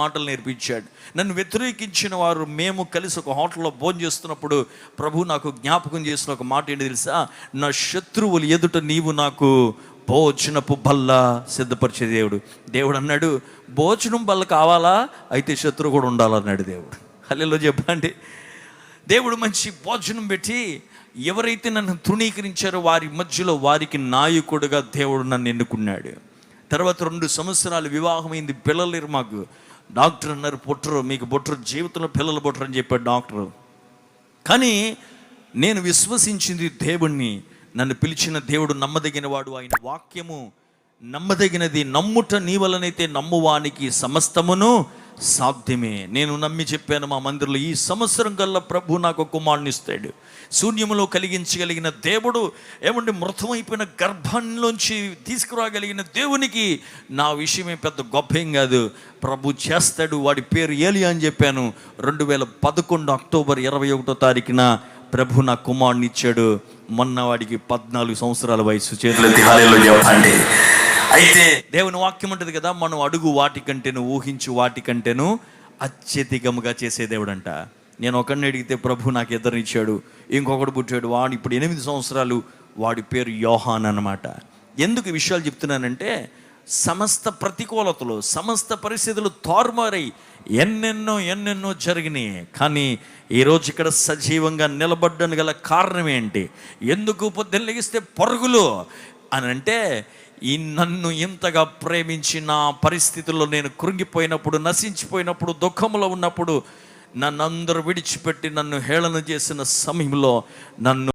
మాటలు నేర్పించాడు. నన్ను వ్యతిరేకించిన వారు మేము కలిసి ఒక హోటల్లో భోజనం చేస్తున్నప్పుడు ప్రభు నాకు జ్ఞాపకం చేసిన ఒక మాట ఏంటి తెలుసా? నా శత్రువులు ఎదుట నీవు నాకు భోజనపు బల్ల సిద్ధపరిచే దేవుడు. దేవుడు అన్నాడు, భోజనం బల్ల కావాలా? అయితే శత్రువు కూడా ఉండాలన్నాడు దేవుడు. హల్లెలూయా చెప్పండి. దేవుడు మంచి భోజనం పెట్టి ఎవరైతే నన్ను తృణీకరించారో వారి మధ్యలో వారికి నాయకుడుగా దేవుడు నన్ను ఎన్నుకున్నాడు. తర్వాత 2 సంవత్సరాలు వివాహమైంది, పిల్లలు లేరు మాకు. డాక్టర్ అన్నారు, పుట్టరు, మీకు పుట్టరు, జీవితంలో పిల్లలు పుట్టరు అని చెప్పాడు డాక్టరు. కానీ నేను విశ్వసించింది దేవుణ్ణి. నన్ను పిలిచిన దేవుడు నమ్మదగిన వాడు, ఆయన వాక్యము నమ్మదగినది. నమ్ముట నీ వలనైతే నమ్మువానికి సమస్తమును సాధ్యమే. నేను నమ్మి చెప్పాను మా మందిరంలో, ఈ సంవత్సరం కల్లా ప్రభు నాకు కుమారుని ఇస్తాడు. శూన్యములో కలిగించగలిగిన దేవుడు, ఏమంటే మృతమైపోయిన గర్భంలోంచి తీసుకురాగలిగిన దేవునికి నా విషయమే పెద్ద గొప్ప ఏం కాదు, ప్రభు చేస్తాడు. వాడి పేరు ఏలియా అని చెప్పాను. 2011 అక్టోబర్ 21వ తారీఖున ప్రభు నా కుమారుని ఇచ్చాడు. మొన్న వాడికి 14 సంవత్సరాల వయసు. చేతులెత్తి హల్లెలూయా చెప్పండి. అయితే దేవుని వాక్యం ఉంటుంది కదా, మనం అడుగు వాటికంటేను ఊహించు వాటికంటేను అత్యధికముగా చేసే దేవుడు అంట. నేను ఒకరిని అడిగితే ప్రభు నాకు 2 ఇచ్చాడు. ఇంకొకడు పుట్టాడు, వాడు ఇప్పుడు 8 సంవత్సరాలు. వాడి పేరు యోహాన్ అన్నమాట. ఎందుకు ఈ విషయాలు చెప్తున్నానంటే, సమస్త ప్రతికూలతలు, సమస్త పరిస్థితులు తారుమారై ఎన్నెన్నో జరిగినాయి. కానీ ఈరోజు ఇక్కడ సజీవంగా నిలబడ్డానికి గల కారణం ఏంటి? ఎందుకు పొద్దున్న లెగిస్తే పరుగులు అని అంటే, ఈ నన్ను ఇంతగా ప్రేమించి నా పరిస్థితుల్లో నేను కృంగిపోయినప్పుడు, నశించిపోయినప్పుడు, దుఃఖంలో ఉన్నప్పుడు, నన్ను అందరూ విడిచిపెట్టి నన్ను హేళన చేసిన సమయంలో నన్ను